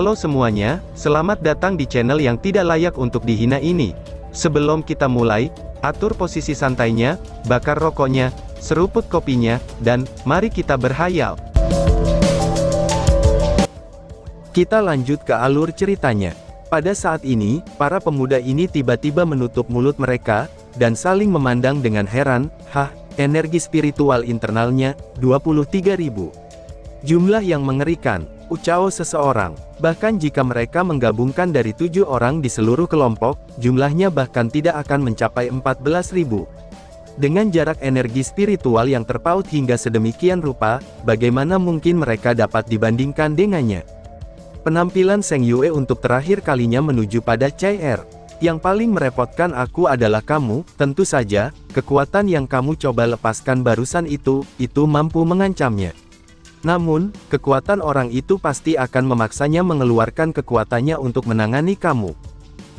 Halo semuanya, selamat datang di channel yang tidak layak untuk dihina ini. Sebelum kita mulai, atur posisi santainya, bakar rokoknya, seruput kopinya, dan mari kita berhayal. Kita lanjut ke alur ceritanya. Pada saat ini, para pemuda ini tiba-tiba menutup mulut mereka, dan saling memandang dengan heran. Energi spiritual internalnya, 23.000. Jumlah yang mengerikan, ucap seseorang. Bahkan jika mereka menggabungkan dari 7 orang di seluruh kelompok, jumlahnya bahkan tidak akan mencapai 14.000. Dengan jarak energi spiritual yang terpaut hingga sedemikian rupa, bagaimana mungkin mereka dapat dibandingkan dengannya? Penampilan Seng Yue untuk terakhir kalinya menuju pada Chai. Yang paling merepotkan aku adalah kamu, tentu saja, kekuatan yang kamu coba lepaskan barusan itu mampu mengancamnya. Namun, kekuatan orang itu pasti akan memaksanya mengeluarkan kekuatannya untuk menangani kamu.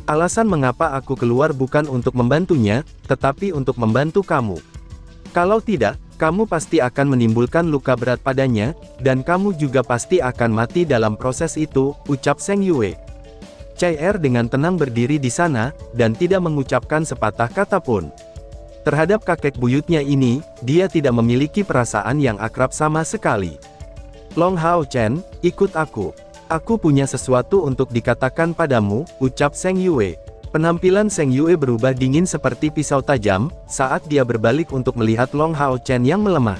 Alasan mengapa aku keluar bukan untuk membantunya, tetapi untuk membantu kamu. Kalau tidak, kamu pasti akan menimbulkan luka berat padanya, dan kamu juga pasti akan mati dalam proses itu, ucap Seng Yue. Chai dengan tenang berdiri di sana, dan tidak mengucapkan sepatah kata pun. Terhadap kakek buyutnya ini, dia tidak memiliki perasaan yang akrab sama sekali. Long Hao Chen, ikut aku. Aku punya sesuatu untuk dikatakan padamu, ucap Seng Yue. Penampilan Seng Yue berubah dingin seperti pisau tajam, saat dia berbalik untuk melihat Long Hao Chen yang melemah.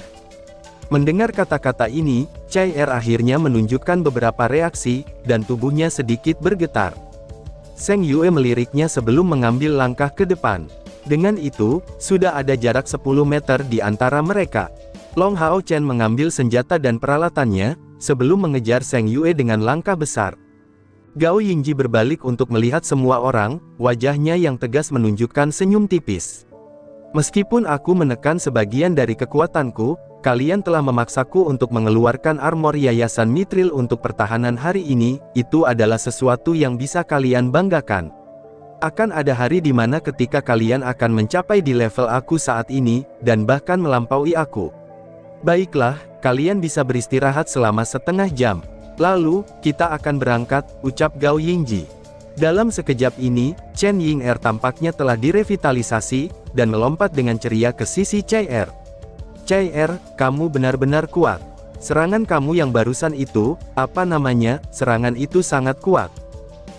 Mendengar kata-kata ini, Chai akhirnya menunjukkan beberapa reaksi, dan tubuhnya sedikit bergetar. Seng Yue meliriknya sebelum mengambil langkah ke depan. Dengan itu, sudah ada jarak 10 meter di antara mereka. Long Hao Chen mengambil senjata dan peralatannya, sebelum mengejar Seng Yue dengan langkah besar. Gao Yingji berbalik untuk melihat semua orang, wajahnya yang tegas menunjukkan senyum tipis. Meskipun aku menekan sebagian dari kekuatanku, kalian telah memaksaku untuk mengeluarkan armor Yayasan Mithril untuk pertahanan hari ini, itu adalah sesuatu yang bisa kalian banggakan. Akan ada hari di mana ketika kalian akan mencapai di level aku saat ini, dan bahkan melampaui aku. Baiklah, kalian bisa beristirahat selama setengah jam. Lalu, kita akan berangkat, ucap Gao Yingji. Dalam sekejap ini, Chen Ying'er tampaknya telah direvitalisasi, dan melompat dengan ceria ke sisi Chai. Chai, kamu benar-benar kuat. Serangan kamu yang barusan itu, serangan itu sangat kuat.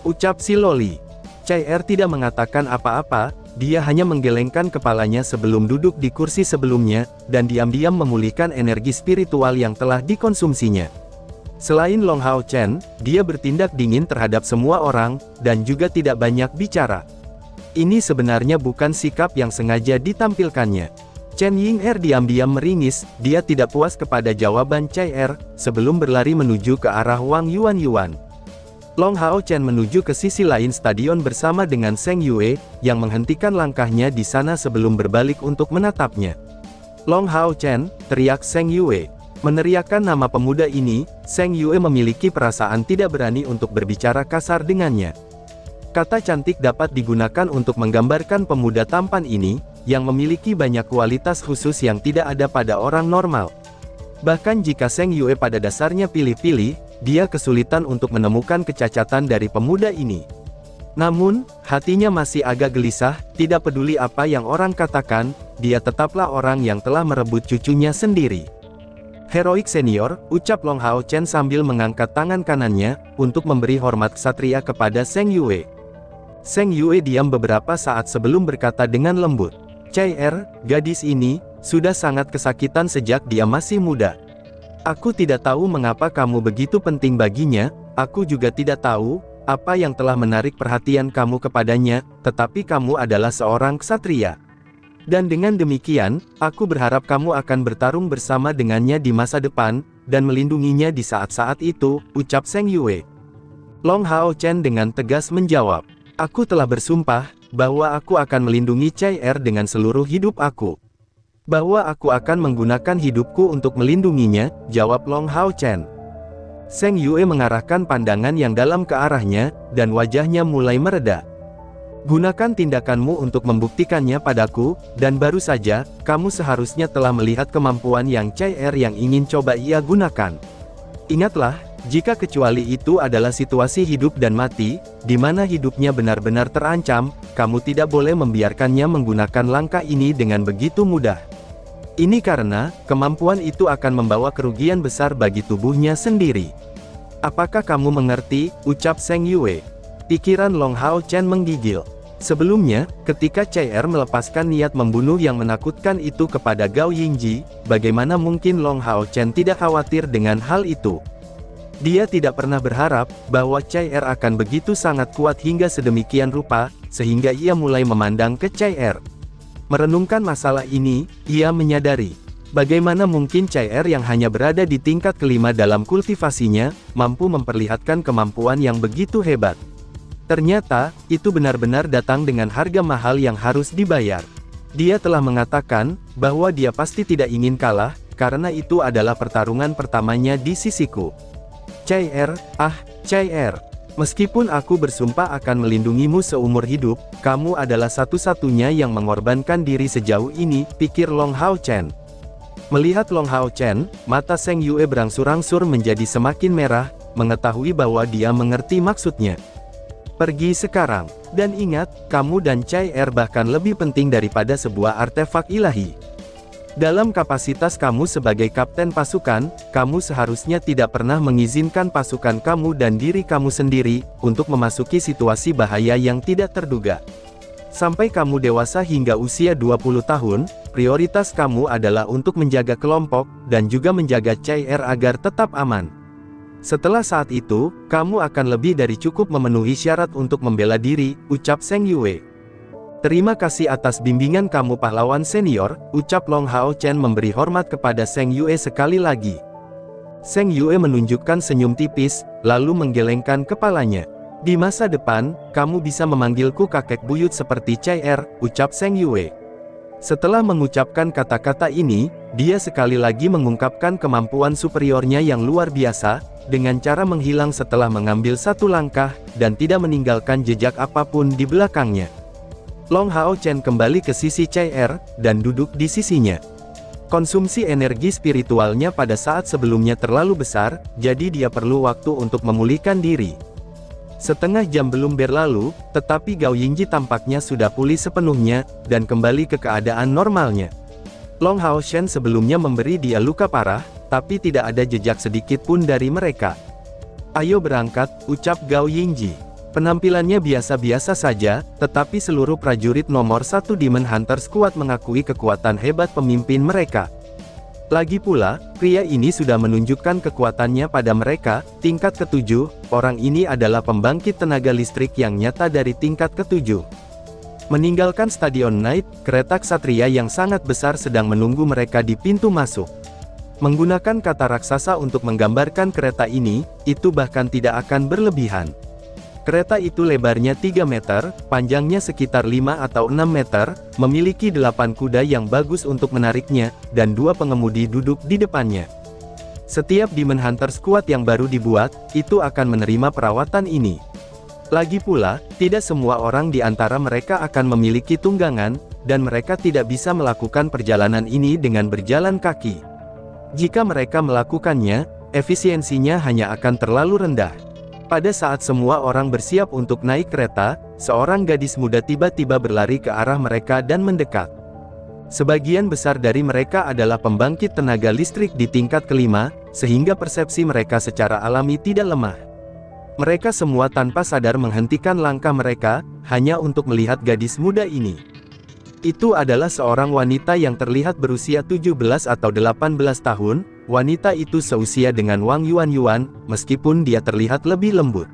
Ucap si Loli. Chai tidak mengatakan apa-apa, dia hanya menggelengkan kepalanya sebelum duduk di kursi sebelumnya, dan diam-diam memulihkan energi spiritual yang telah dikonsumsinya. Selain Long Hao Chen, dia bertindak dingin terhadap semua orang, dan juga tidak banyak bicara. Ini sebenarnya bukan sikap yang sengaja ditampilkannya. Chen Ying'er diam-diam meringis, dia tidak puas kepada jawaban Chai, sebelum berlari menuju ke arah Wang Yuan. Long Hao Chen menuju ke sisi lain stadion bersama dengan Seng Yue, yang menghentikan langkahnya di sana sebelum berbalik untuk menatapnya. Long Hao Chen, teriak Seng Yue. Meneriakkan nama pemuda ini, Seng Yue memiliki perasaan tidak berani untuk berbicara kasar dengannya. Kata cantik dapat digunakan untuk menggambarkan pemuda tampan ini, yang memiliki banyak kualitas khusus yang tidak ada pada orang normal. Bahkan jika Seng Yue pada dasarnya pilih-pilih, dia kesulitan untuk menemukan kecacatan dari pemuda ini. Namun, hatinya masih agak gelisah, tidak peduli apa yang orang katakan, dia tetaplah orang yang telah merebut cucunya sendiri. Heroik senior, ucap Long Hao Chen sambil mengangkat tangan kanannya, untuk memberi hormat ksatria kepada Seng Yue. Seng Yue diam beberapa saat sebelum berkata dengan lembut. Chai, gadis ini, sudah sangat kesakitan sejak dia masih muda. Aku tidak tahu mengapa kamu begitu penting baginya, aku juga tidak tahu, apa yang telah menarik perhatian kamu kepadanya, tetapi kamu adalah seorang ksatria. Dan dengan demikian, aku berharap kamu akan bertarung bersama dengannya di masa depan, dan melindunginya di saat-saat itu, ucap Seng Yue. Long Hao Chen dengan tegas menjawab. Aku telah bersumpah, bahwa aku akan melindungi Chai dengan seluruh hidup aku. Bahwa aku akan menggunakan hidupku untuk melindunginya, jawab Long Hao Chen. Seng Yue mengarahkan pandangan yang dalam ke arahnya, dan wajahnya mulai mereda. Gunakan tindakanmu untuk membuktikannya padaku, dan baru saja, kamu seharusnya telah melihat kemampuan yang Chai yang ingin coba ia gunakan. Ingatlah, Jika kecuali itu adalah situasi hidup dan mati, di mana hidupnya benar-benar terancam, kamu tidak boleh membiarkannya menggunakan langkah ini dengan begitu mudah. Ini karena, kemampuan itu akan membawa kerugian besar bagi tubuhnya sendiri. Apakah kamu mengerti? Ucap Zheng Yue. Pikiran Long Hao Chen menggigil. Sebelumnya, ketika CR melepaskan niat membunuh yang menakutkan itu kepada Gao Yingji, bagaimana mungkin Long Hao Chen tidak khawatir dengan hal itu? Dia tidak pernah berharap bahwa CR akan begitu sangat kuat hingga sedemikian rupa, sehingga ia mulai memandang ke CR. Merenungkan masalah ini, ia menyadari, bagaimana mungkin CR yang hanya berada di tingkat kelima dalam kultivasinya, mampu memperlihatkan kemampuan yang begitu hebat. Ternyata, itu benar-benar datang dengan harga mahal yang harus dibayar. Dia telah mengatakan, bahwa dia pasti tidak ingin kalah, karena itu adalah pertarungan pertamanya di sisiku. CR, CR. Meskipun aku bersumpah akan melindungimu seumur hidup, kamu adalah satu-satunya yang mengorbankan diri sejauh ini, pikir Long Hao Chen. Melihat Long Hao Chen, mata Zheng Yue berangsur-angsur menjadi semakin merah, mengetahui bahwa dia mengerti maksudnya. Pergi sekarang, dan ingat, kamu dan CR bahkan lebih penting daripada sebuah artefak ilahi. Dalam kapasitas kamu sebagai kapten pasukan, kamu seharusnya tidak pernah mengizinkan pasukan kamu dan diri kamu sendiri, untuk memasuki situasi bahaya yang tidak terduga. Sampai kamu dewasa hingga usia 20 tahun, prioritas kamu adalah untuk menjaga kelompok, dan juga menjaga CR agar tetap aman. Setelah saat itu, kamu akan lebih dari cukup memenuhi syarat untuk membela diri, ucap Zheng Yue. Terima kasih atas bimbingan kamu pahlawan senior, ucap Long Hao Chen memberi hormat kepada Zheng Yue sekali lagi. Zheng Yue menunjukkan senyum tipis, lalu menggelengkan kepalanya. Di masa depan, kamu bisa memanggilku kakek buyut seperti CR, ucap Zheng Yue. Setelah mengucapkan kata-kata ini, dia sekali lagi mengungkapkan kemampuan superiornya yang luar biasa, dengan cara menghilang setelah mengambil satu langkah, dan tidak meninggalkan jejak apapun di belakangnya. Long Hao Chen kembali ke sisi CR, dan duduk di sisinya. Konsumsi energi spiritualnya pada saat sebelumnya terlalu besar, jadi dia perlu waktu untuk memulihkan diri. Setengah jam belum berlalu, tetapi Gao Yingji tampaknya sudah pulih sepenuhnya, dan kembali ke keadaan normalnya. Long Hao Chen sebelumnya memberi dia luka parah, tapi tidak ada jejak sedikit pun dari mereka. Ayo berangkat, ucap Gao Yingji. Penampilannya biasa-biasa saja, tetapi seluruh prajurit nomor 1 Demon Hunter Squad mengakui kekuatan hebat pemimpin mereka. Lagi pula, pria ini sudah menunjukkan kekuatannya pada mereka, tingkat ke-7, orang ini adalah pembangkit tenaga listrik yang nyata dari tingkat ke-7. Meninggalkan Stadion Night, kereta ksatria yang sangat besar sedang menunggu mereka di pintu masuk. Menggunakan kata raksasa untuk menggambarkan kereta ini, itu bahkan tidak akan berlebihan. Kereta itu lebarnya 3 meter, panjangnya sekitar 5 atau 6 meter, memiliki 8 kuda yang bagus untuk menariknya, dan 2 pengemudi duduk di depannya. Setiap Demon Hunter Squad yang baru dibuat, itu akan menerima perawatan ini. Lagi pula, tidak semua orang di antara mereka akan memiliki tunggangan, dan mereka tidak bisa melakukan perjalanan ini dengan berjalan kaki. Jika mereka melakukannya, efisiensinya hanya akan terlalu rendah. Pada saat semua orang bersiap untuk naik kereta, seorang gadis muda tiba-tiba berlari ke arah mereka dan mendekat. Sebagian besar dari mereka adalah pembangkit tenaga listrik di tingkat kelima, sehingga persepsi mereka secara alami tidak lemah. Mereka semua tanpa sadar menghentikan langkah mereka, hanya untuk melihat gadis muda ini. Itu adalah seorang wanita yang terlihat berusia 17 atau 18 tahun, wanita itu seusia dengan Wang Yuan, meskipun dia terlihat lebih lembut.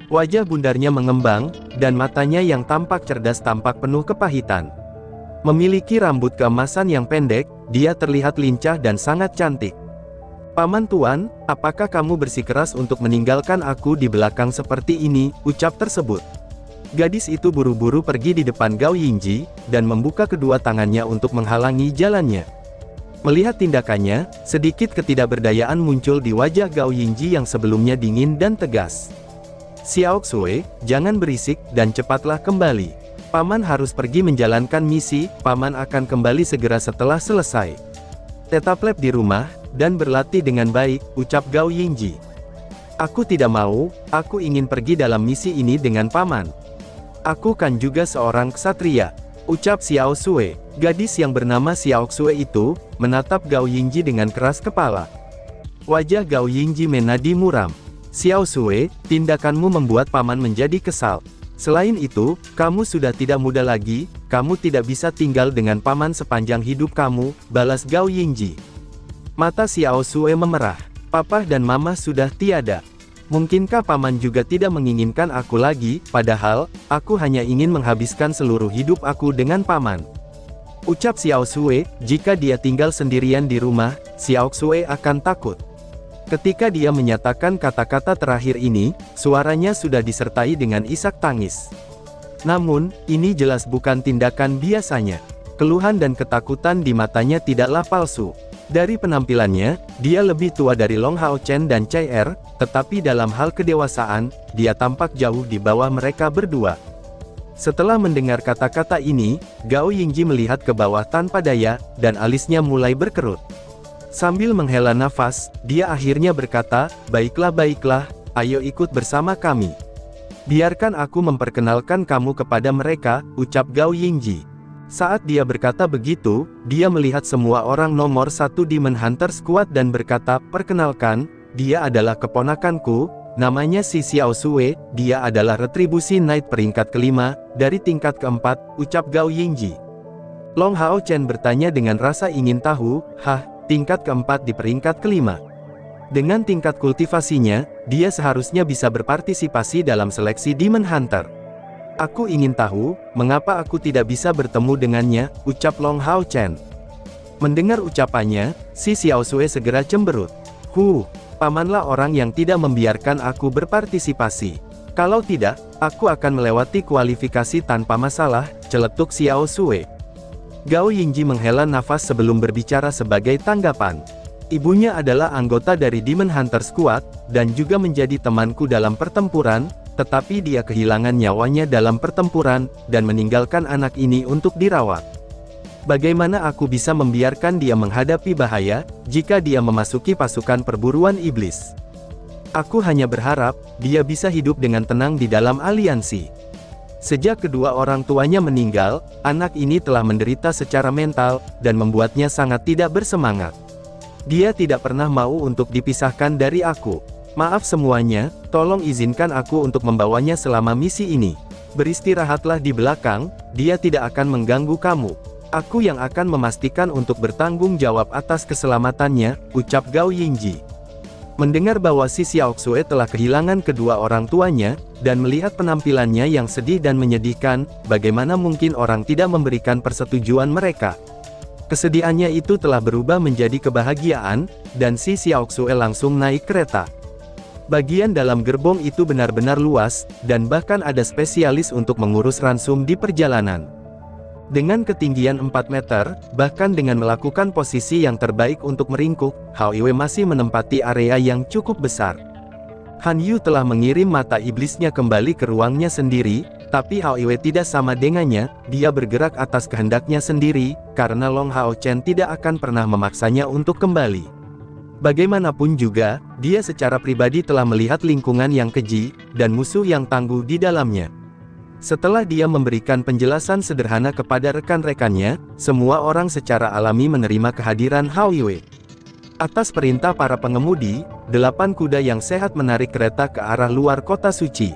Wajah bundarnya mengembang, dan matanya yang tampak cerdas tampak penuh kepahitan. Memiliki rambut keemasan yang pendek, dia terlihat lincah dan sangat cantik. "Paman Tuan, apakah kamu bersikeras untuk meninggalkan aku di belakang seperti ini?" ucap tersebut. Gadis itu buru-buru pergi di depan Gao Yingji, dan membuka kedua tangannya untuk menghalangi jalannya. Melihat tindakannya, sedikit ketidakberdayaan muncul di wajah Gao Yingji yang sebelumnya dingin dan tegas. "Xiao Xue, jangan berisik, dan cepatlah kembali. Paman harus pergi menjalankan misi, paman akan kembali segera setelah selesai. Tetaplah di rumah, dan berlatih dengan baik," ucap Gao Yingji. Aku tidak mau, aku ingin pergi dalam misi ini dengan paman. Aku kan juga seorang ksatria, ucap Xiao Sui. Gadis yang bernama Xiao Sui itu, menatap Gao Yingji dengan keras kepala. Wajah Gao Yingji menadi muram. Xiao Sui, tindakanmu membuat paman menjadi kesal. Selain itu, kamu sudah tidak muda lagi, kamu tidak bisa tinggal dengan paman sepanjang hidup kamu, balas Gao Yingji. Mata Xiao Sui memerah. Papa dan mama sudah tiada. Mungkinkah paman juga tidak menginginkan aku lagi, padahal, aku hanya ingin menghabiskan seluruh hidup aku dengan paman. Ucap Xiao Sui, jika dia tinggal sendirian di rumah, Xiao Sui akan takut. Ketika dia menyatakan kata-kata terakhir ini, suaranya sudah disertai dengan isak tangis. Namun, ini jelas bukan tindakan biasanya. Keluhan dan ketakutan di matanya tidaklah palsu. Dari penampilannya, dia lebih tua dari Long Hao Chen dan Cai Er, tetapi dalam hal kedewasaan, dia tampak jauh di bawah mereka berdua. Setelah mendengar kata-kata ini, Gao Yingji melihat ke bawah tanpa daya, dan alisnya mulai berkerut. Sambil menghela nafas, dia akhirnya berkata, baiklah, ayo ikut bersama kami. Biarkan aku memperkenalkan kamu kepada mereka, ucap Gao Yingji. Saat dia berkata begitu, dia melihat semua orang nomor 1 Demon Hunter Squad dan berkata, perkenalkan, dia adalah keponakanku, namanya Xiao Sui, dia adalah retribusi Knight peringkat kelima, dari tingkat keempat, ucap Gao Yingji. Long Hao Chen bertanya dengan rasa ingin tahu, tingkat keempat di peringkat kelima. Dengan tingkat kultivasinya, dia seharusnya bisa berpartisipasi dalam seleksi Demon Hunter. Aku ingin tahu, mengapa aku tidak bisa bertemu dengannya, ucap Long Hao Chen. Mendengar ucapannya, si Xiao Sui segera cemberut. Pamanlah orang yang tidak membiarkan aku berpartisipasi. Kalau tidak, aku akan melewati kualifikasi tanpa masalah, celetuk Xiao Sui. Gao Yingji menghela nafas sebelum berbicara sebagai tanggapan. Ibunya adalah anggota dari Demon Hunter Squad, dan juga menjadi temanku dalam pertempuran, tetapi dia kehilangan nyawanya dalam pertempuran, dan meninggalkan anak ini untuk dirawat. Bagaimana aku bisa membiarkan dia menghadapi bahaya, jika dia memasuki pasukan perburuan iblis? Aku hanya berharap, dia bisa hidup dengan tenang di dalam aliansi. Sejak kedua orang tuanya meninggal, anak ini telah menderita secara mental, dan membuatnya sangat tidak bersemangat. Dia tidak pernah mau untuk dipisahkan dari aku. Maaf semuanya, tolong izinkan aku untuk membawanya selama misi ini. Beristirahatlah di belakang, dia tidak akan mengganggu kamu. Aku yang akan memastikan untuk bertanggung jawab atas keselamatannya, ucap Gao Yingji. Mendengar bahwa si Xiao Sui telah kehilangan kedua orang tuanya, dan melihat penampilannya yang sedih dan menyedihkan, bagaimana mungkin orang tidak memberikan persetujuan mereka? Kesedihannya itu telah berubah menjadi kebahagiaan, dan si Xiao Sui langsung naik kereta. Bagian dalam gerbong itu benar-benar luas, dan bahkan ada spesialis untuk mengurus ransum di perjalanan. Dengan ketinggian 4 meter, bahkan dengan melakukan posisi yang terbaik untuk meringkuk, Hao Yue masih menempati area yang cukup besar. Han Yu telah mengirim mata iblisnya kembali ke ruangnya sendiri, tapi Hao Yue tidak sama dengannya, dia bergerak atas kehendaknya sendiri, karena Long Hao Chen tidak akan pernah memaksanya untuk kembali. Bagaimanapun juga, dia secara pribadi telah melihat lingkungan yang keji, dan musuh yang tangguh di dalamnya. Setelah dia memberikan penjelasan sederhana kepada rekan-rekannya, semua orang secara alami menerima kehadiran Hao Yue. Atas perintah para pengemudi, 8 kuda yang sehat menarik kereta ke arah luar kota suci.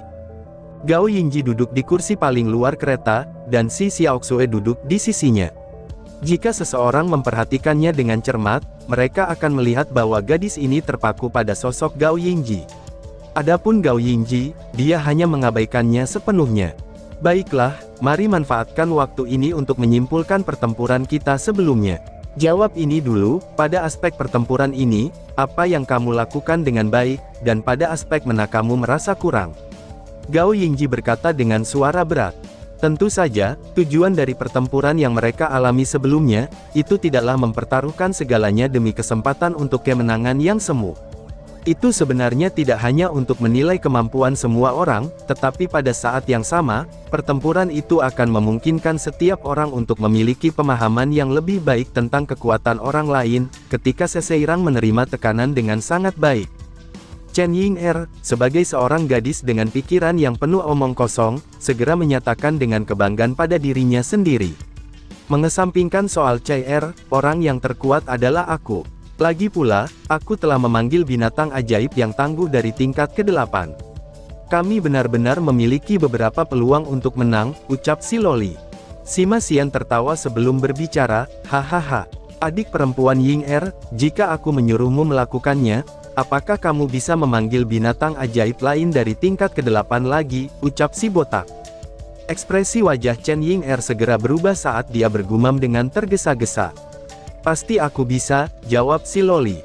Gao Yingji duduk di kursi paling luar kereta, dan si Xiao Sui duduk di sisinya. Jika seseorang memperhatikannya dengan cermat, mereka akan melihat bahwa gadis ini terpaku pada sosok Gao Yingji. Adapun Gao Yingji, dia hanya mengabaikannya sepenuhnya. Baiklah, mari manfaatkan waktu ini untuk menyimpulkan pertempuran kita sebelumnya. Jawab ini dulu, pada aspek pertempuran ini, apa yang kamu lakukan dengan baik, dan pada aspek mana kamu merasa kurang. Gao Yingji berkata dengan suara berat. Tentu saja, tujuan dari pertempuran yang mereka alami sebelumnya, itu tidaklah mempertaruhkan segalanya demi kesempatan untuk kemenangan yang semu. Itu sebenarnya tidak hanya untuk menilai kemampuan semua orang, tetapi pada saat yang sama, pertempuran itu akan memungkinkan setiap orang untuk memiliki pemahaman yang lebih baik tentang kekuatan orang lain, ketika seseorang menerima tekanan dengan sangat baik. Chen Ying'er, sebagai seorang gadis dengan pikiran yang penuh omong kosong, segera menyatakan dengan kebanggaan pada dirinya sendiri. Mengesampingkan soal CR, orang yang terkuat adalah aku. Lagi pula, aku telah memanggil binatang ajaib yang tangguh dari tingkat ke-8. Kami benar-benar memiliki beberapa peluang untuk menang, ucap si Loli. Sima Xian tertawa sebelum berbicara, hahaha. Adik perempuan Ying'er, jika aku menyuruhmu melakukannya, apakah kamu bisa memanggil binatang ajaib lain dari tingkat ke-8 lagi, ucap si botak. Ekspresi wajah Chen Ying'er segera berubah saat dia bergumam dengan tergesa-gesa. Pasti aku bisa, jawab si Loli.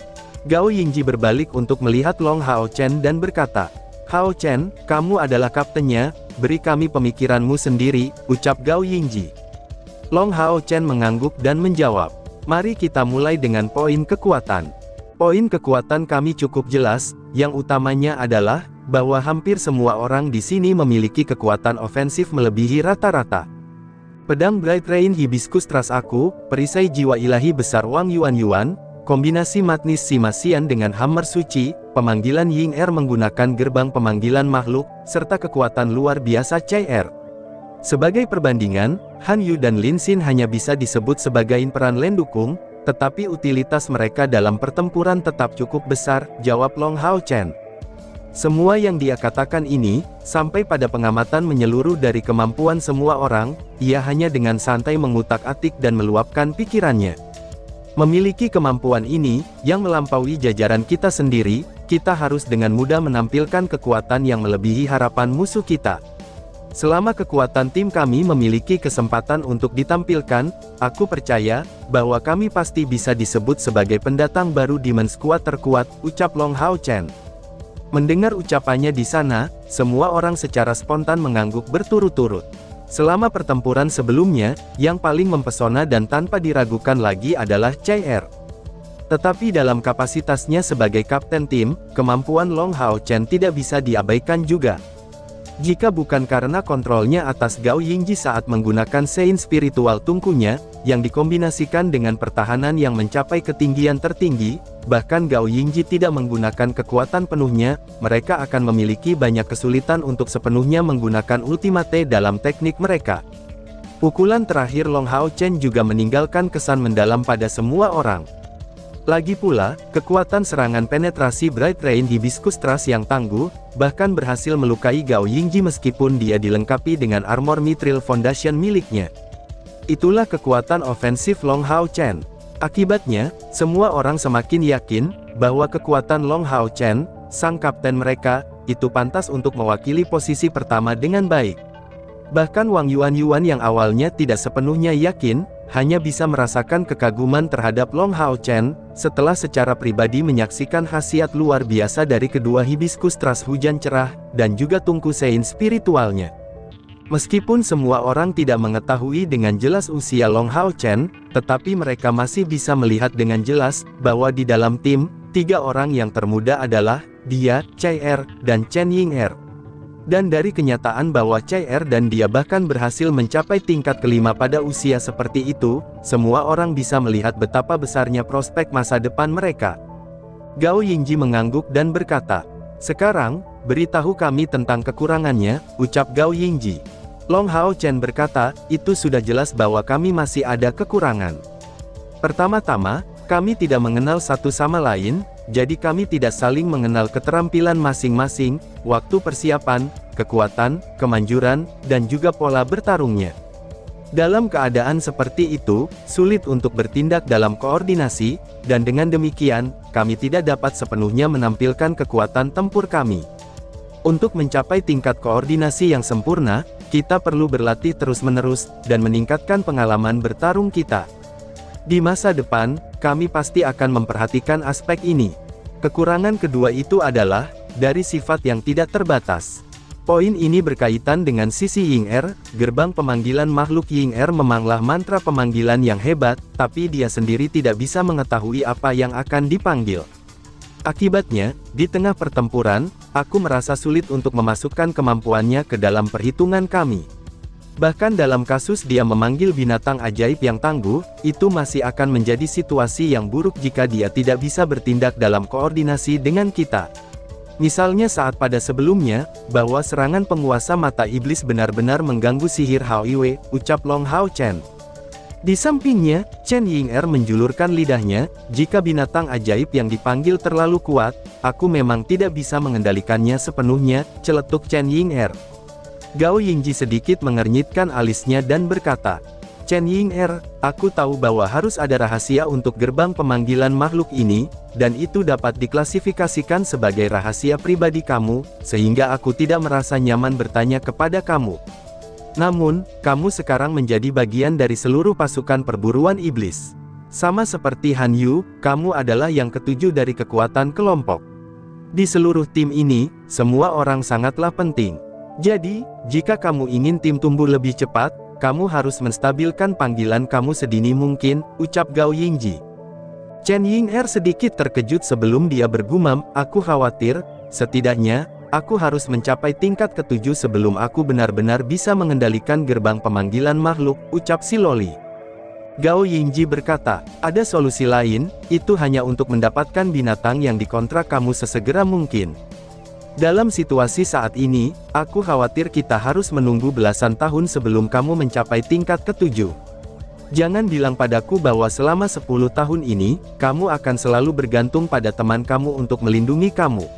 Gao Yingji berbalik untuk melihat Long Hao Chen dan berkata, Hao Chen, kamu adalah kaptennya, beri kami pemikiranmu sendiri, ucap Gao Yingji. Long Hao Chen mengangguk dan menjawab, mari kita mulai dengan poin kekuatan. Poin kekuatan kami cukup jelas, yang utamanya adalah, bahwa hampir semua orang di sini memiliki kekuatan ofensif melebihi rata-rata. Pedang Bright Rain Hibiscus Trust aku, perisai jiwa ilahi besar Wang Yuan, kombinasi magnis Sima Xian dengan hammer suci, pemanggilan Ying'er menggunakan gerbang pemanggilan makhluk, serta kekuatan luar biasa CR. Sebagai perbandingan, Han Yu dan Lin Xin hanya bisa disebut sebagai peran lendukung, tetapi utilitas mereka dalam pertempuran tetap cukup besar, jawab Long Hao Chen. Semua yang dia katakan ini, sampai pada pengamatan menyeluruh dari kemampuan semua orang, ia hanya dengan santai mengutak-atik dan meluapkan pikirannya. Memiliki kemampuan ini, yang melampaui jajaran kita sendiri, kita harus dengan mudah menampilkan kekuatan yang melebihi harapan musuh kita. Selama kekuatan tim kami memiliki kesempatan untuk ditampilkan, aku percaya, bahwa kami pasti bisa disebut sebagai pendatang baru Demon Squad terkuat, ucap Long Hao Chen. Mendengar ucapannya di sana, semua orang secara spontan mengangguk berturut-turut. Selama pertempuran sebelumnya, yang paling mempesona dan tanpa diragukan lagi adalah CR. Tetapi dalam kapasitasnya sebagai kapten tim, kemampuan Long Hao Chen tidak bisa diabaikan juga. Jika bukan karena kontrolnya atas Gao Yingji saat menggunakan Sein spiritual tungkunya, yang dikombinasikan dengan pertahanan yang mencapai ketinggian tertinggi, bahkan Gao Yingji tidak menggunakan kekuatan penuhnya, mereka akan memiliki banyak kesulitan untuk sepenuhnya menggunakan ultimate dalam teknik mereka. Pukulan terakhir Long Hao Chen juga meninggalkan kesan mendalam pada semua orang. Lagi pula, kekuatan serangan penetrasi Bright Rain Hibiscus Trust yang tangguh, bahkan berhasil melukai Gao Yingji meskipun dia dilengkapi dengan armor Mithril Foundation miliknya. Itulah kekuatan ofensif Long Hao Chen. Akibatnya, semua orang semakin yakin, bahwa kekuatan Long Hao Chen, sang kapten mereka, itu pantas untuk mewakili posisi pertama dengan baik. Bahkan Wang Yuan yang awalnya tidak sepenuhnya yakin, hanya bisa merasakan kekaguman terhadap Long Hao Chen, setelah secara pribadi menyaksikan khasiat luar biasa dari kedua Hibiscus Trust hujan cerah, dan juga tungku Sein spiritualnya. Meskipun semua orang tidak mengetahui dengan jelas usia Long Hao Chen, tetapi mereka masih bisa melihat dengan jelas, bahwa di dalam tim, 3 orang yang termuda adalah, dia, CR, dan Chen Ying'er. Dan dari kenyataan bahwa CR dan dia bahkan berhasil mencapai tingkat ke-5 pada usia seperti itu, semua orang bisa melihat betapa besarnya prospek masa depan mereka. Gao Yingji mengangguk dan berkata, sekarang, beritahu kami tentang kekurangannya, ucap Gao Yingji. Long Hao Chen berkata, itu sudah jelas bahwa kami masih ada kekurangan. Pertama-tama, kami tidak mengenal satu sama lain, jadi kami tidak saling mengenal keterampilan masing-masing, waktu persiapan, kekuatan, kemanjuran, dan juga pola bertarungnya. Dalam keadaan seperti itu, sulit untuk bertindak dalam koordinasi, dan dengan demikian, kami tidak dapat sepenuhnya menampilkan kekuatan tempur kami. Untuk mencapai tingkat koordinasi yang sempurna, kita perlu berlatih terus-menerus, dan meningkatkan pengalaman bertarung kita. Di masa depan, kami pasti akan memperhatikan aspek ini. Kekurangan kedua itu adalah, dari sifat yang tidak terbatas. Poin ini berkaitan dengan sisi Ying'er, gerbang pemanggilan makhluk Ying'er memanglah mantra pemanggilan yang hebat, tapi dia sendiri tidak bisa mengetahui apa yang akan dipanggil. Akibatnya, di tengah pertempuran, aku merasa sulit untuk memasukkan kemampuannya ke dalam perhitungan kami. Bahkan dalam kasus dia memanggil binatang ajaib yang tangguh, itu masih akan menjadi situasi yang buruk jika dia tidak bisa bertindak dalam koordinasi dengan kita. Misalnya saat pada sebelumnya, bahwa serangan penguasa mata iblis benar-benar mengganggu sihir Hao Iwe, ucap Long Hao Chen. Di sampingnya, Chen Ying'er menjulurkan lidahnya, jika binatang ajaib yang dipanggil terlalu kuat, aku memang tidak bisa mengendalikannya sepenuhnya, celetuk Chen Ying'er. Gao Yingji sedikit mengernyitkan alisnya dan berkata, Chen Ying'er, aku tahu bahwa harus ada rahasia untuk gerbang pemanggilan makhluk ini, dan itu dapat diklasifikasikan sebagai rahasia pribadi kamu, sehingga aku tidak merasa nyaman bertanya kepada kamu. Namun, kamu sekarang menjadi bagian dari seluruh pasukan perburuan iblis. Sama seperti Han Yu, kamu adalah yang ketujuh dari kekuatan kelompok. Di seluruh tim ini, semua orang sangatlah penting. Jadi, jika kamu ingin tim tumbuh lebih cepat, kamu harus menstabilkan panggilan kamu sedini mungkin, ucap Gao Yingji. Chen Ying'er sedikit terkejut sebelum dia bergumam, aku khawatir, setidaknya, aku harus mencapai tingkat ketujuh sebelum aku benar-benar bisa mengendalikan gerbang pemanggilan makhluk, ucap si Loli. Gao Yingji berkata, ada solusi lain, itu hanya untuk mendapatkan binatang yang dikontrak kamu sesegera mungkin. Dalam situasi saat ini, aku khawatir kita harus menunggu belasan tahun sebelum kamu mencapai tingkat ketujuh. Jangan bilang padaku bahwa selama 10 tahun ini, kamu akan selalu bergantung pada teman kamu untuk melindungi kamu.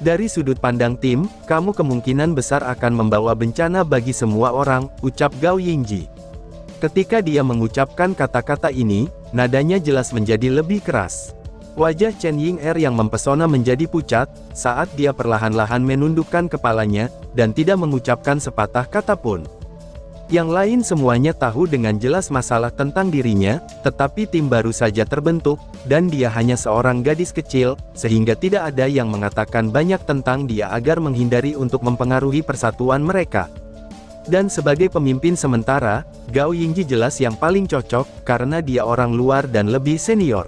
Dari sudut pandang tim, kamu kemungkinan besar akan membawa bencana bagi semua orang, ucap Gao Yingji. Ketika dia mengucapkan kata-kata ini, nadanya jelas menjadi lebih keras. Wajah Chen Ying'er yang mempesona menjadi pucat, saat dia perlahan-lahan menundukkan kepalanya, dan tidak mengucapkan sepatah kata pun. Yang lain semuanya tahu dengan jelas masalah tentang dirinya, tetapi tim baru saja terbentuk, dan dia hanya seorang gadis kecil, sehingga tidak ada yang mengatakan banyak tentang dia agar menghindari untuk mempengaruhi persatuan mereka. Dan sebagai pemimpin sementara, Gao Yingji jelas yang paling cocok, karena dia orang luar dan lebih senior.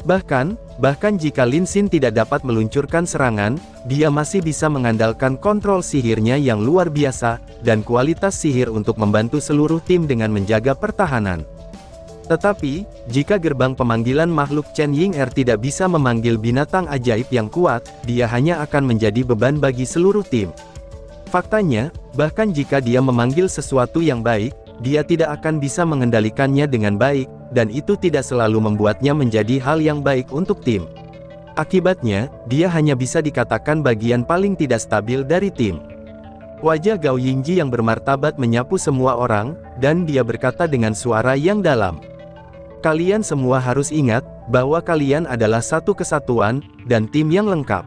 Bahkan jika Lin Xin tidak dapat meluncurkan serangan, dia masih bisa mengandalkan kontrol sihirnya yang luar biasa, dan kualitas sihir untuk membantu seluruh tim dengan menjaga pertahanan. Tetapi, jika gerbang pemanggilan makhluk Chen Ying'er tidak bisa memanggil binatang ajaib yang kuat, dia hanya akan menjadi beban bagi seluruh tim. Faktanya, bahkan jika dia memanggil sesuatu yang baik, dia tidak akan bisa mengendalikannya dengan baik, dan itu tidak selalu membuatnya menjadi hal yang baik untuk tim. Akibatnya, dia hanya bisa dikatakan bagian paling tidak stabil dari tim. Wajah Gao Yingji yang bermartabat menyapu semua orang, dan dia berkata dengan suara yang dalam. Kalian semua harus ingat, bahwa kalian adalah satu kesatuan, dan tim yang lengkap.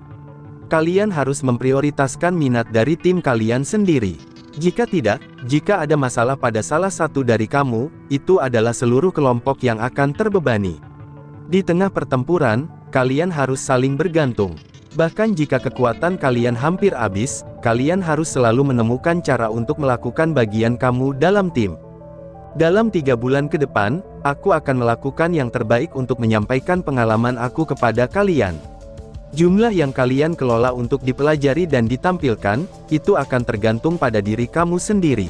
Kalian harus memprioritaskan minat dari tim kalian sendiri. Jika tidak, jika ada masalah pada salah satu dari kamu, itu adalah seluruh kelompok yang akan terbebani. Di tengah pertempuran, kalian harus saling bergantung. Bahkan jika kekuatan kalian hampir habis, kalian harus selalu menemukan cara untuk melakukan bagian kamu dalam tim. Dalam 3 bulan ke depan, aku akan melakukan yang terbaik untuk menyampaikan pengalaman aku kepada kalian. Jumlah yang kalian kelola untuk dipelajari dan ditampilkan, itu akan tergantung pada diri kamu sendiri.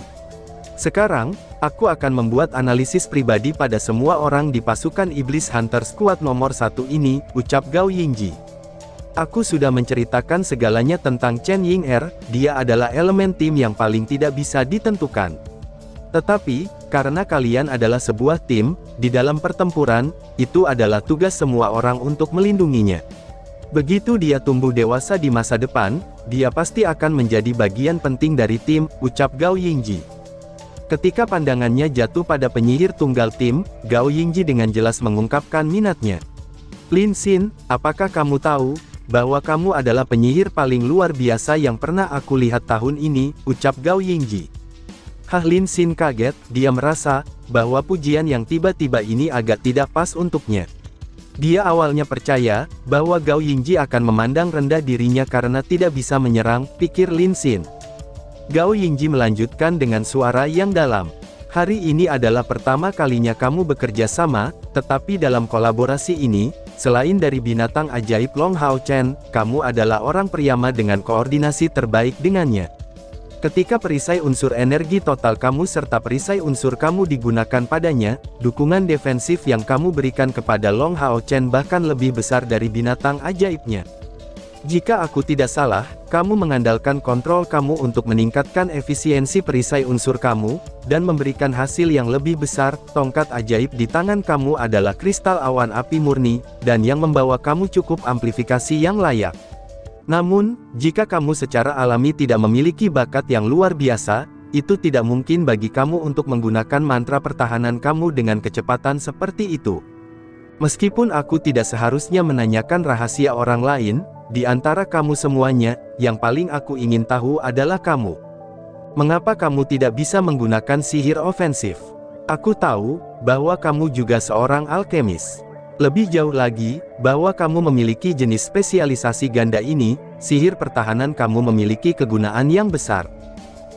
Sekarang, aku akan membuat analisis pribadi pada semua orang di pasukan Iblis Hunter Squad nomor 1 ini, ucap Gao Yingji. Aku sudah menceritakan segalanya tentang Chen Ying'er, dia adalah elemen tim yang paling tidak bisa ditentukan. Tetapi, karena kalian adalah sebuah tim, di dalam pertempuran, itu adalah tugas semua orang untuk melindunginya. Begitu dia tumbuh dewasa di masa depan, dia pasti akan menjadi bagian penting dari tim, ucap Gao Yingji. Ketika pandangannya jatuh pada penyihir tunggal tim, Gao Yingji dengan jelas mengungkapkan minatnya. Lin Xin, apakah kamu tahu, bahwa kamu adalah penyihir paling luar biasa yang pernah aku lihat tahun ini, ucap Gao Yingji. Lin Xin kaget, dia merasa, bahwa pujian yang tiba-tiba ini agak tidak pas untuknya. Dia awalnya percaya, bahwa Gao Yingji akan memandang rendah dirinya karena tidak bisa menyerang, pikir Lin Xin. Gao Yingji melanjutkan dengan suara yang dalam. Hari ini adalah pertama kalinya kamu bekerja sama, tetapi dalam kolaborasi ini, selain dari binatang ajaib Long Hao Chen, kamu adalah orang priyama dengan koordinasi terbaik dengannya. Ketika perisai unsur energi total kamu serta perisai unsur kamu digunakan padanya, dukungan defensif yang kamu berikan kepada Long Hao Chen bahkan lebih besar dari binatang ajaibnya. Jika aku tidak salah, kamu mengandalkan kontrol kamu untuk meningkatkan efisiensi perisai unsur kamu, dan memberikan hasil yang lebih besar. Tongkat ajaib di tangan kamu adalah kristal awan api murni, dan yang membawa kamu cukup amplifikasi yang layak. Namun, jika kamu secara alami tidak memiliki bakat yang luar biasa, itu tidak mungkin bagi kamu untuk menggunakan mantra pertahanan kamu dengan kecepatan seperti itu. Meskipun aku tidak seharusnya menanyakan rahasia orang lain, di antara kamu semuanya, yang paling aku ingin tahu adalah kamu. Mengapa kamu tidak bisa menggunakan sihir ofensif? Aku tahu bahwa kamu juga seorang alkemis. Lebih jauh lagi, bahwa kamu memiliki jenis spesialisasi ganda ini, sihir pertahanan kamu memiliki kegunaan yang besar.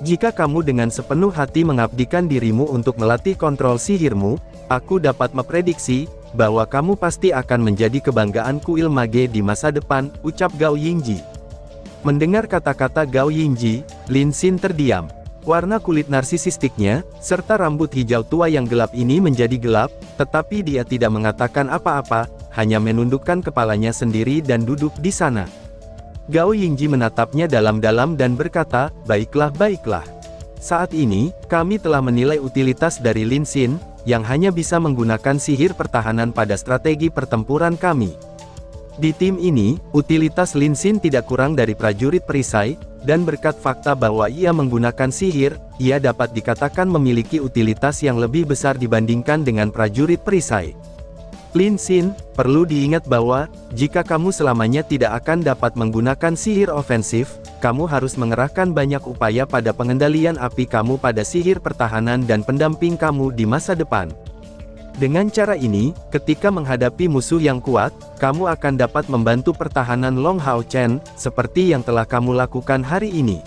Jika kamu dengan sepenuh hati mengabdikan dirimu untuk melatih kontrol sihirmu, aku dapat memprediksi bahwa kamu pasti akan menjadi kebanggaan kuil mage di masa depan, ucap Gao Yingji. Mendengar kata-kata Gao Yingji, Lin Xin terdiam. Warna kulit narsisistiknya, serta rambut hijau tua yang gelap ini menjadi gelap, tetapi dia tidak mengatakan apa-apa, hanya menundukkan kepalanya sendiri dan duduk di sana. Gao Yingji menatapnya dalam-dalam dan berkata, "Baiklah, baiklah. Saat ini, kami telah menilai utilitas dari Lin Xin, yang hanya bisa menggunakan sihir pertahanan pada strategi pertempuran kami. Di tim ini, utilitas Lin Xin tidak kurang dari prajurit perisai, dan berkat fakta bahwa ia menggunakan sihir, ia dapat dikatakan memiliki utilitas yang lebih besar dibandingkan dengan prajurit perisai. Lin Xin, perlu diingat bahwa, jika kamu selamanya tidak akan dapat menggunakan sihir ofensif, kamu harus mengerahkan banyak upaya pada pengendalian api kamu pada sihir pertahanan dan pendamping kamu di masa depan. Dengan cara ini, ketika menghadapi musuh yang kuat, kamu akan dapat membantu pertahanan Long Hao Chen, seperti yang telah kamu lakukan hari ini.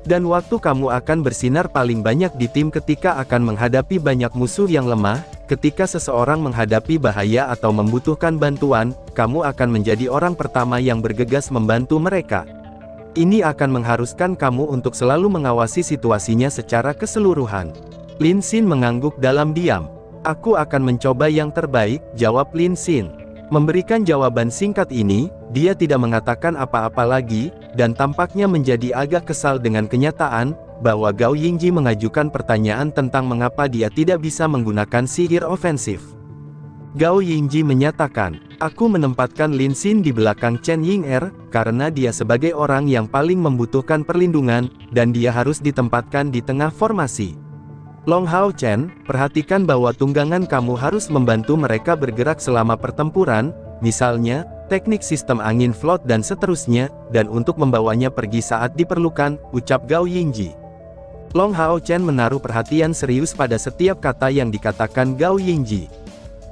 Dan waktu kamu akan bersinar paling banyak di tim ketika akan menghadapi banyak musuh yang lemah. Ketika seseorang menghadapi bahaya atau membutuhkan bantuan, kamu akan menjadi orang pertama yang bergegas membantu mereka. Ini akan mengharuskan kamu untuk selalu mengawasi situasinya secara keseluruhan." Lin Xin mengangguk dalam diam. "Aku akan mencoba yang terbaik," jawab Lin Xin. Memberikan jawaban singkat ini, dia tidak mengatakan apa-apa lagi, dan tampaknya menjadi agak kesal dengan kenyataan bahwa Gao Yingji mengajukan pertanyaan tentang mengapa dia tidak bisa menggunakan sihir ofensif. Gao Yingji menyatakan, "Aku menempatkan Lin Xin di belakang Chen Ying'er, karena dia sebagai orang yang paling membutuhkan perlindungan, dan dia harus ditempatkan di tengah formasi. Long Hao Chen, perhatikan bahwa tunggangan kamu harus membantu mereka bergerak selama pertempuran, misalnya, teknik sistem angin float dan seterusnya, dan untuk membawanya pergi saat diperlukan," ucap Gao Yingji. Long Hao Chen menaruh perhatian serius pada setiap kata yang dikatakan Gao Yingji.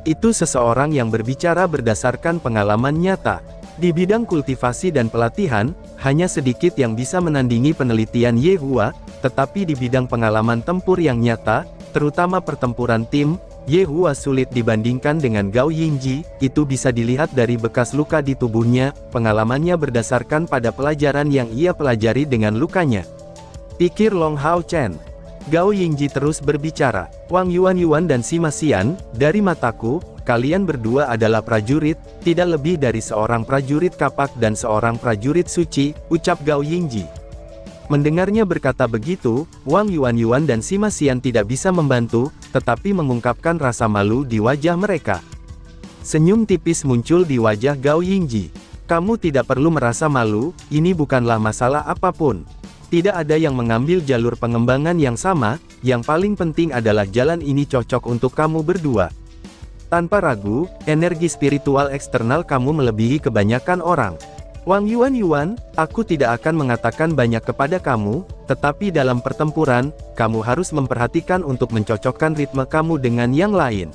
Itu seseorang yang berbicara berdasarkan pengalaman nyata. Di bidang kultivasi dan pelatihan, hanya sedikit yang bisa menandingi penelitian Ye Hua, tetapi di bidang pengalaman tempur yang nyata, terutama pertempuran tim, Ye Hua sulit dibandingkan dengan Gao Yingji. Itu bisa dilihat dari bekas luka di tubuhnya, pengalamannya berdasarkan pada pelajaran yang ia pelajari dengan lukanya, pikir Long Hao Chen. Gao Yingji terus berbicara, "Wang Yuan dan Sima Xian, dari mataku, kalian berdua adalah prajurit, tidak lebih dari seorang prajurit kapak dan seorang prajurit suci," ucap Gao Yingji. Mendengarnya berkata begitu, Wang Yuan dan Sima Xian tidak bisa membantu, tetapi mengungkapkan rasa malu di wajah mereka. Senyum tipis muncul di wajah Gao Yingji. "Kamu tidak perlu merasa malu, ini bukanlah masalah apapun. Tidak ada yang mengambil jalur pengembangan yang sama, yang paling penting adalah jalan ini cocok untuk kamu berdua. Tanpa ragu, energi spiritual eksternal kamu melebihi kebanyakan orang. Wang Yuan, aku tidak akan mengatakan banyak kepada kamu, tetapi dalam pertempuran, kamu harus memperhatikan untuk mencocokkan ritme kamu dengan yang lain.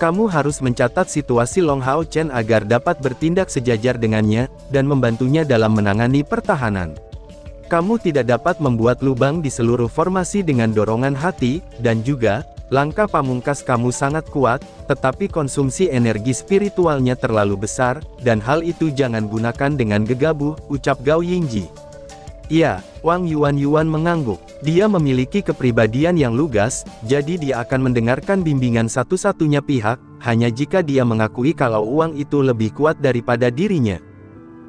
Kamu harus mencatat situasi Long Hao Chen agar dapat bertindak sejajar dengannya, dan membantunya dalam menangani pertahanan. Kamu tidak dapat membuat lubang di seluruh formasi dengan dorongan hati, dan juga, langkah pamungkas kamu sangat kuat, tetapi konsumsi energi spiritualnya terlalu besar, dan hal itu jangan gunakan dengan gegabah, ucap Gao Yingji. Ya, Wang Yuan mengangguk. Dia memiliki kepribadian yang lugas, jadi dia akan mendengarkan bimbingan satu-satunya pihak, hanya jika dia mengakui kalau uang itu lebih kuat daripada dirinya.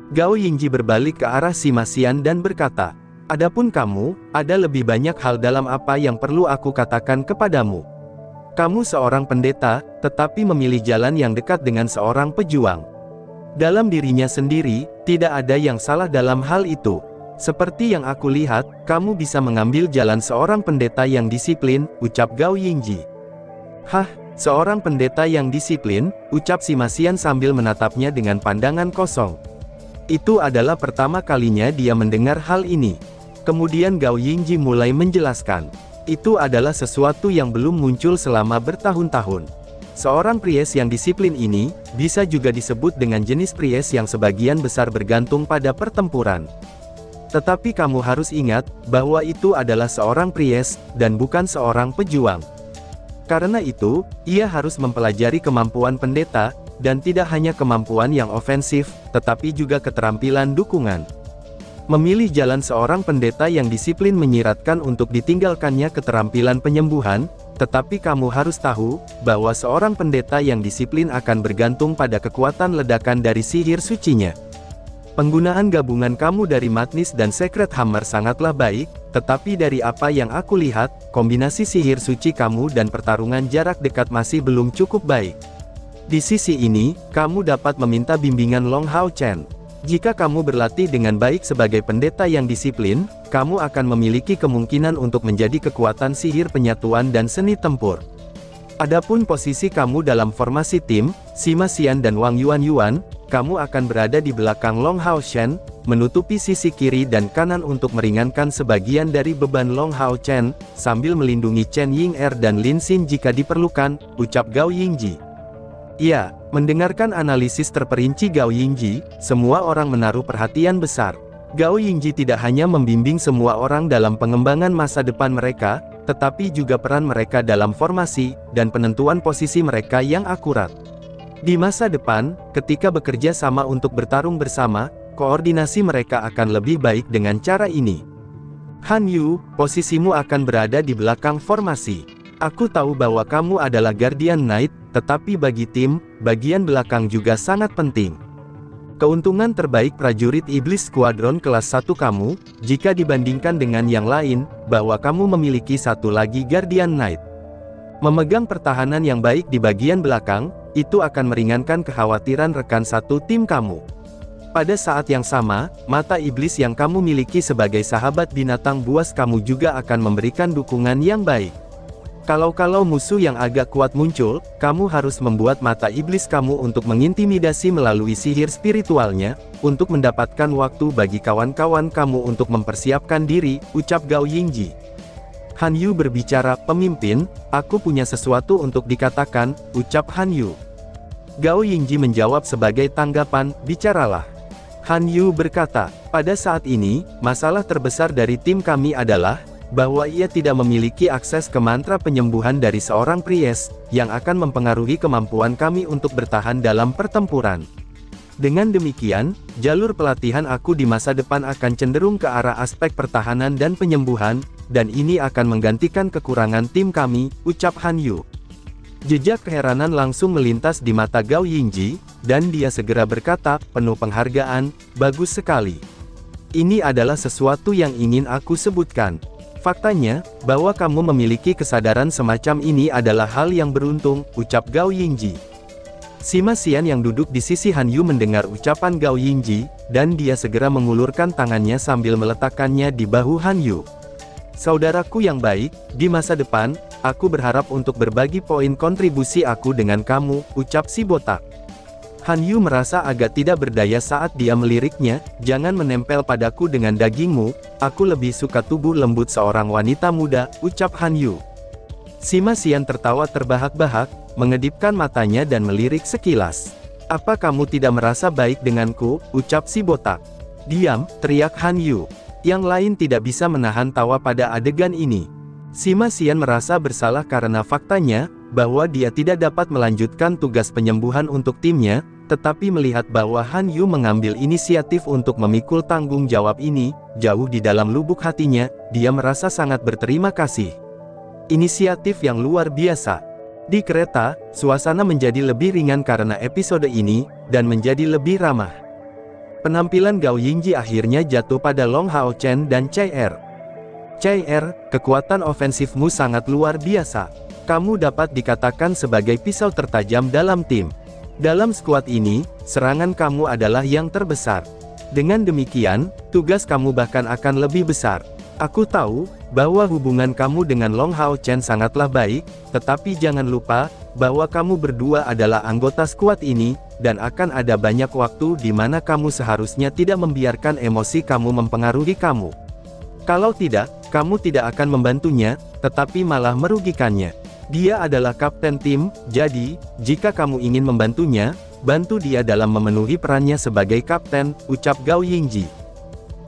Gao Yingji berbalik ke arah Sima Xian dan berkata, "Adapun kamu, ada lebih banyak hal dalam apa yang perlu aku katakan kepadamu. Kamu seorang pendeta, tetapi memilih jalan yang dekat dengan seorang pejuang. Dalam dirinya sendiri, tidak ada yang salah dalam hal itu. Seperti yang aku lihat, kamu bisa mengambil jalan seorang pendeta yang disiplin," ucap Gao Yingji. "Hah, seorang pendeta yang disiplin?" ucap Sima Xian sambil menatapnya dengan pandangan kosong. Itu adalah pertama kalinya dia mendengar hal ini. Kemudian Gao Yingji mulai menjelaskan. Itu adalah sesuatu yang belum muncul selama bertahun-tahun. Seorang priest yang disiplin ini, bisa juga disebut dengan jenis priest yang sebagian besar bergantung pada pertempuran. Tetapi kamu harus ingat, bahwa itu adalah seorang priest, dan bukan seorang pejuang. Karena itu, ia harus mempelajari kemampuan pendeta, dan tidak hanya kemampuan yang ofensif, tetapi juga keterampilan dukungan. Memilih jalan seorang pendeta yang disiplin menyiratkan untuk ditinggalkannya keterampilan penyembuhan, tetapi kamu harus tahu, bahwa seorang pendeta yang disiplin akan bergantung pada kekuatan ledakan dari sihir sucinya. Penggunaan gabungan kamu dari Madness dan Secret Hammer sangatlah baik, tetapi dari apa yang aku lihat, kombinasi sihir suci kamu dan pertarungan jarak dekat masih belum cukup baik. Di sisi ini, kamu dapat meminta bimbingan Long Hao Chen. Jika kamu berlatih dengan baik sebagai pendeta yang disiplin, kamu akan memiliki kemungkinan untuk menjadi kekuatan sihir penyatuan dan seni tempur. Adapun posisi kamu dalam formasi tim, Sima Xian dan Wang Yuan, kamu akan berada di belakang Long Hao Chen, menutupi sisi kiri dan kanan untuk meringankan sebagian dari beban Long Hao Chen, sambil melindungi Chen Ying'er dan Lin Xin jika diperlukan, ucap Gao Yingji. Ya, mendengarkan analisis terperinci Gao Yingji, semua orang menaruh perhatian besar. Gao Yingji tidak hanya membimbing semua orang dalam pengembangan masa depan mereka, tetapi juga peran mereka dalam formasi, dan penentuan posisi mereka yang akurat. Di masa depan, ketika bekerja sama untuk bertarung bersama, koordinasi mereka akan lebih baik dengan cara ini. Han Yu, posisimu akan berada di belakang formasi. Aku tahu bahwa kamu adalah Guardian Knight, tetapi bagi tim, bagian belakang juga sangat penting. Keuntungan terbaik prajurit iblis skuadron kelas 1 kamu, jika dibandingkan dengan yang lain, bahwa kamu memiliki satu lagi Guardian Knight. Memegang pertahanan yang baik di bagian belakang, itu akan meringankan kekhawatiran rekan satu tim kamu. Pada saat yang sama, mata iblis yang kamu miliki sebagai sahabat binatang buas kamu juga akan memberikan dukungan yang baik. Kalau musuh yang agak kuat muncul, kamu harus membuat mata iblis kamu untuk mengintimidasi melalui sihir spiritualnya, untuk mendapatkan waktu bagi kawan-kawan kamu untuk mempersiapkan diri, ucap Gao Yingji. Han Yu berbicara, "Pemimpin, aku punya sesuatu untuk dikatakan," ucap Han Yu. Gao Yingji menjawab sebagai tanggapan, "Bicaralah." Han Yu berkata, "Pada saat ini, masalah terbesar dari tim kami adalah bahwa ia tidak memiliki akses ke mantra penyembuhan dari seorang priest, yang akan mempengaruhi kemampuan kami untuk bertahan dalam pertempuran. Dengan demikian, jalur pelatihan aku di masa depan akan cenderung ke arah aspek pertahanan dan penyembuhan, dan ini akan menggantikan kekurangan tim kami," ucap Han Yu. Jejak keheranan langsung melintas di mata Gao Yingji, dan dia segera berkata, penuh penghargaan, "Bagus sekali. Ini adalah sesuatu yang ingin aku sebutkan. Faktanya, bahwa kamu memiliki kesadaran semacam ini adalah hal yang beruntung," ucap Gao Yingji. Sima Xian yang duduk di sisi Han Yu mendengar ucapan Gao Yingji, dan dia segera mengulurkan tangannya sambil meletakkannya di bahu Han Yu. "Saudaraku yang baik, di masa depan, aku berharap untuk berbagi poin kontribusi aku dengan kamu," ucap si botak. Han Yu merasa agak tidak berdaya saat dia meliriknya, "Jangan menempel padaku dengan dagingmu, aku lebih suka tubuh lembut seorang wanita muda," ucap Han Yu. Sima Xian tertawa terbahak-bahak, mengedipkan matanya dan melirik sekilas. "Apa kamu tidak merasa baik denganku?" ucap si botak. "Diam," teriak Han Yu. Yang lain tidak bisa menahan tawa pada adegan ini. Sima Xian merasa bersalah karena faktanya, bahwa dia tidak dapat melanjutkan tugas penyembuhan untuk timnya, tetapi melihat bahwa Han Yu mengambil inisiatif untuk memikul tanggung jawab ini, jauh di dalam lubuk hatinya, dia merasa sangat berterima kasih. Inisiatif yang luar biasa. Di kereta, suasana menjadi lebih ringan karena episode ini, dan menjadi lebih ramah. Penampilan Gao Yingji akhirnya jatuh pada Long Hao Chen dan Chai Er. Chai Er, kekuatan ofensifmu sangat luar biasa. Kamu dapat dikatakan sebagai pisau tertajam dalam tim. Dalam skuad ini, serangan kamu adalah yang terbesar. Dengan demikian, tugas kamu bahkan akan lebih besar. Aku tahu bahwa hubungan kamu dengan Long Hao Chen sangatlah baik, tetapi jangan lupa bahwa kamu berdua adalah anggota skuad ini, dan akan ada banyak waktu di mana kamu seharusnya tidak membiarkan emosi kamu mempengaruhi kamu. Kalau tidak, kamu tidak akan membantunya, tetapi malah merugikannya. Dia adalah kapten tim, jadi, jika kamu ingin membantunya, bantu dia dalam memenuhi perannya sebagai kapten, ucap Gao Yingji.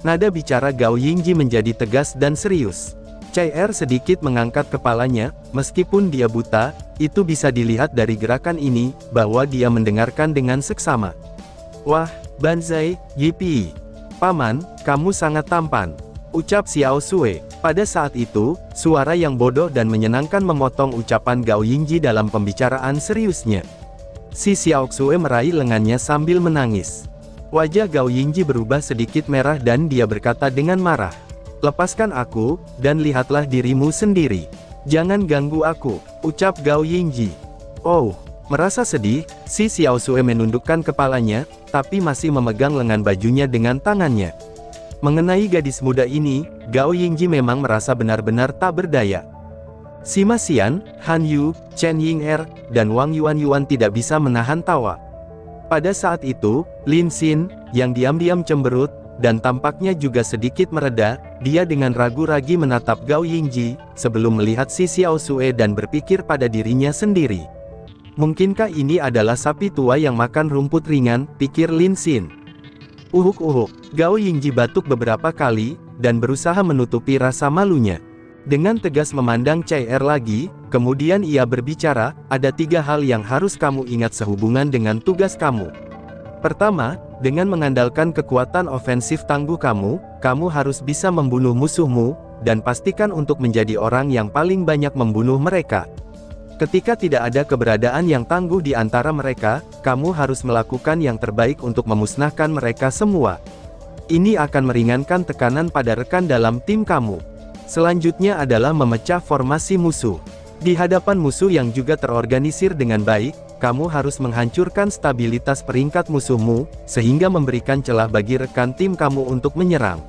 Nada bicara Gao Yingji menjadi tegas dan serius. Chai Er sedikit mengangkat kepalanya, meskipun dia buta, itu bisa dilihat dari gerakan ini, bahwa dia mendengarkan dengan seksama. Wah, Banzai, Yipi. Paman, kamu sangat tampan, ucap Xiao Sui. Pada saat itu, suara yang bodoh dan menyenangkan memotong ucapan Gao Yingji dalam pembicaraan seriusnya. Si Xiao Sui meraih lengannya sambil menangis. Wajah Gao Yingji berubah sedikit merah dan dia berkata dengan marah. Lepaskan aku, dan lihatlah dirimu sendiri. Jangan ganggu aku, ucap Gao Yingji. Oh, merasa sedih, si Xiao Sui menundukkan kepalanya, tapi masih memegang lengan bajunya dengan tangannya. Mengenai gadis muda ini, Gao Yingji memang merasa benar-benar tak berdaya. Sima Xian, Han Yu, Chen Ying'er, dan Wang Yuan tidak bisa menahan tawa. Pada saat itu, Lin Xin, yang diam-diam cemberut, dan tampaknya juga sedikit mereda, dia dengan ragu-ragu menatap Gao Yingji, sebelum melihat si Xiao Sui dan berpikir pada dirinya sendiri. Mungkinkah ini adalah sapi tua yang makan rumput ringan, pikir Lin Xin. Uhuk-uhuk, Gao Yingji batuk beberapa kali, dan berusaha menutupi rasa malunya. Dengan tegas memandang Chai Er lagi, kemudian ia berbicara, ada 3 hal yang harus kamu ingat sehubungan dengan tugas kamu. Pertama, dengan mengandalkan kekuatan ofensif tangguh kamu harus bisa membunuh musuhmu, dan pastikan untuk menjadi orang yang paling banyak membunuh mereka. Ketika tidak ada keberadaan yang tangguh di antara mereka, kamu harus melakukan yang terbaik untuk memusnahkan mereka semua. Ini akan meringankan tekanan pada rekan dalam tim kamu. Selanjutnya adalah memecah formasi musuh. Di hadapan musuh yang juga terorganisir dengan baik, kamu harus menghancurkan stabilitas peringkat musuhmu, sehingga memberikan celah bagi rekan tim kamu untuk menyerang.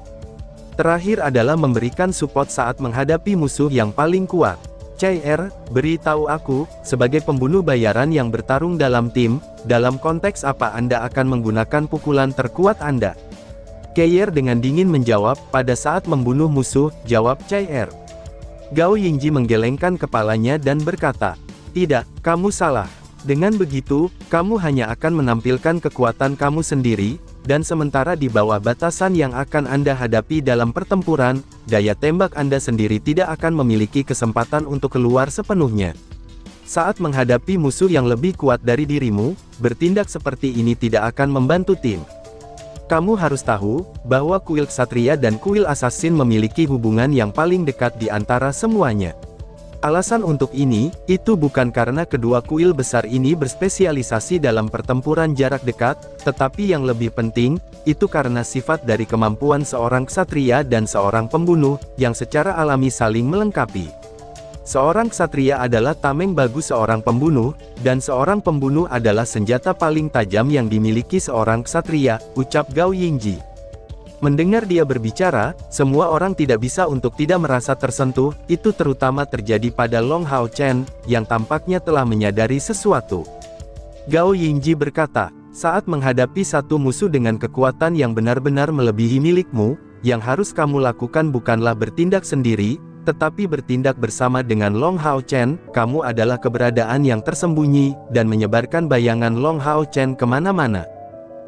Terakhir adalah memberikan support saat menghadapi musuh yang paling kuat. Chai Er, beritahu aku, sebagai pembunuh bayaran yang bertarung dalam tim, dalam konteks apa Anda akan menggunakan pukulan terkuat Anda? Chai Er dengan dingin menjawab, pada saat membunuh musuh, jawab Chai Er. Gao Yingji menggelengkan kepalanya dan berkata, tidak, kamu salah. Dengan begitu, kamu hanya akan menampilkan kekuatan kamu sendiri, dan sementara di bawah batasan yang akan Anda hadapi dalam pertempuran, daya tembak Anda sendiri tidak akan memiliki kesempatan untuk keluar sepenuhnya. Saat menghadapi musuh yang lebih kuat dari dirimu, bertindak seperti ini tidak akan membantu tim. Kamu harus tahu, bahwa kuil ksatria dan kuil assassin memiliki hubungan yang paling dekat di antara semuanya. Alasan untuk ini, itu bukan karena kedua kuil besar ini berspesialisasi dalam pertempuran jarak dekat, tetapi yang lebih penting, itu karena sifat dari kemampuan seorang ksatria dan seorang pembunuh, yang secara alami saling melengkapi. Seorang ksatria adalah tameng bagus seorang pembunuh, dan seorang pembunuh adalah senjata paling tajam yang dimiliki seorang ksatria, ucap Gao Yingji. Mendengar dia berbicara, semua orang tidak bisa untuk tidak merasa tersentuh, itu terutama terjadi pada Long Hao Chen, yang tampaknya telah menyadari sesuatu. Gao Yingji berkata, saat menghadapi satu musuh dengan kekuatan yang benar-benar melebihi milikmu, yang harus kamu lakukan bukanlah bertindak sendiri, tetapi bertindak bersama dengan Long Hao Chen, kamu adalah keberadaan yang tersembunyi, dan menyebarkan bayangan Long Hao Chen kemana-mana.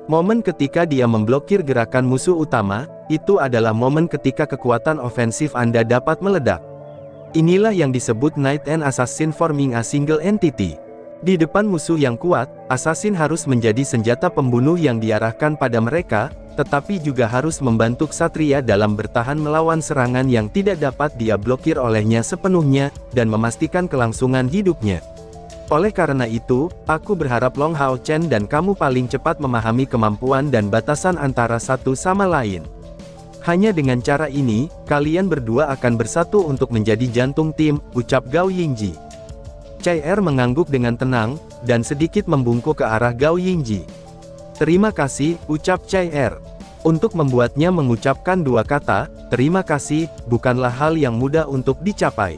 Momen ketika dia memblokir gerakan musuh utama, itu adalah momen ketika kekuatan ofensif Anda dapat meledak. Inilah yang disebut Knight and Assassin forming a single entity. Di depan musuh yang kuat, assassin harus menjadi senjata pembunuh yang diarahkan pada mereka, tetapi juga harus membantu ksatria dalam bertahan melawan serangan yang tidak dapat dia blokir olehnya sepenuhnya, dan memastikan kelangsungan hidupnya. Oleh karena itu, aku berharap Long Hao Chen dan kamu paling cepat memahami kemampuan dan batasan antara satu sama lain. Hanya dengan cara ini, kalian berdua akan bersatu untuk menjadi jantung tim, ucap Gao Yingji. Chai Er mengangguk dengan tenang, dan sedikit membungkuk ke arah Gao Yingji. Terima kasih, ucap Chai Er. Untuk membuatnya mengucapkan dua kata, terima kasih, bukanlah hal yang mudah untuk dicapai.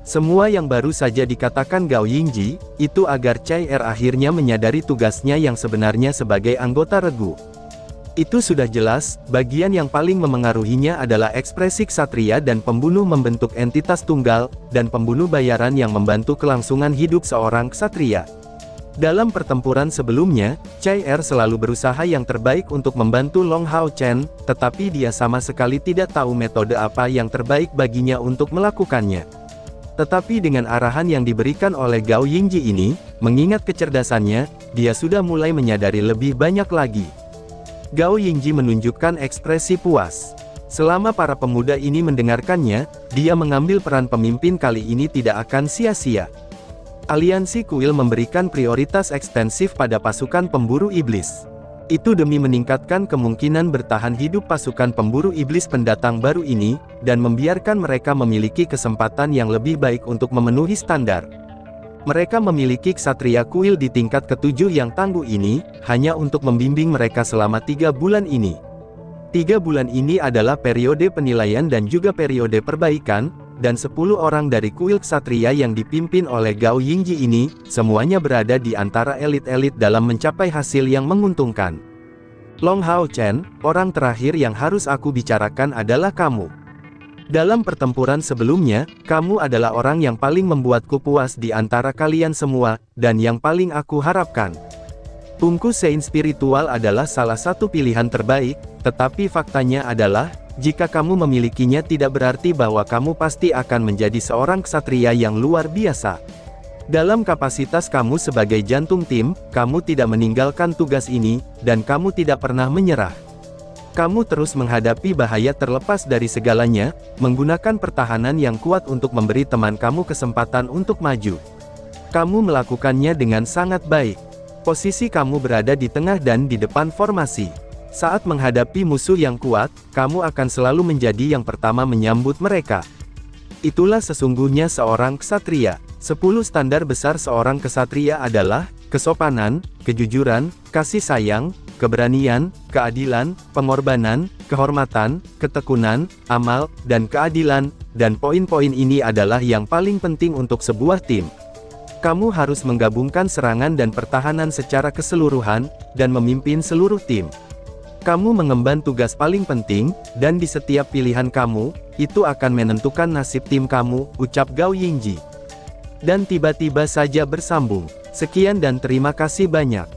Semua yang baru saja dikatakan Gao Yingji, itu agar Chai Er akhirnya menyadari tugasnya yang sebenarnya sebagai anggota regu. Itu sudah jelas, bagian yang paling memengaruhinya adalah ekspresi ksatria dan pembunuh membentuk entitas tunggal, dan pembunuh bayaran yang membantu kelangsungan hidup seorang ksatria. Dalam pertempuran sebelumnya, Chai Er selalu berusaha yang terbaik untuk membantu Long Hao Chen, tetapi dia sama sekali tidak tahu metode apa yang terbaik baginya untuk melakukannya. Tetapi dengan arahan yang diberikan oleh Gao Yingji ini, mengingat kecerdasannya, dia sudah mulai menyadari lebih banyak lagi. Gao Yingji menunjukkan ekspresi puas. Selama para pemuda ini mendengarkannya, dia mengambil peran pemimpin kali ini tidak akan sia-sia. Aliansi Kuil memberikan prioritas ekstensif pada pasukan pemburu iblis. Itu demi meningkatkan kemungkinan bertahan hidup pasukan pemburu iblis pendatang baru ini, dan membiarkan mereka memiliki kesempatan yang lebih baik untuk memenuhi standar. Mereka memiliki ksatria kuil di tingkat ke-7 yang tangguh ini, hanya untuk membimbing mereka selama 3 bulan ini. 3 bulan ini adalah periode penilaian dan juga periode perbaikan, dan 10 orang dari kuil ksatria yang dipimpin oleh Gao Yingji ini, semuanya berada di antara elit-elit dalam mencapai hasil yang menguntungkan. Long Hao Chen, orang terakhir yang harus aku bicarakan adalah kamu. Dalam pertempuran sebelumnya, kamu adalah orang yang paling membuatku puas di antara kalian semua, dan yang paling aku harapkan. Tungku Sein spiritual adalah salah satu pilihan terbaik, tetapi faktanya adalah, jika kamu memilikinya tidak berarti bahwa kamu pasti akan menjadi seorang ksatria yang luar biasa. Dalam kapasitas kamu sebagai jantung tim, kamu tidak meninggalkan tugas ini, dan kamu tidak pernah menyerah. Kamu terus menghadapi bahaya terlepas dari segalanya, menggunakan pertahanan yang kuat untuk memberi teman kamu kesempatan untuk maju. Kamu melakukannya dengan sangat baik. Posisi kamu berada di tengah dan di depan formasi. Saat menghadapi musuh yang kuat, kamu akan selalu menjadi yang pertama menyambut mereka. Itulah sesungguhnya seorang ksatria. 10 standar besar seorang ksatria adalah, kesopanan, kejujuran, kasih sayang, keberanian, keadilan, pengorbanan, kehormatan, ketekunan, amal, dan keadilan, dan poin-poin ini adalah yang paling penting untuk sebuah tim. Kamu harus menggabungkan serangan dan pertahanan secara keseluruhan, dan memimpin seluruh tim. Kamu mengemban tugas paling penting, dan di setiap pilihan kamu, itu akan menentukan nasib tim kamu, ucap Gao Yingji. Dan tiba-tiba saja bersambung. Sekian dan terima kasih banyak.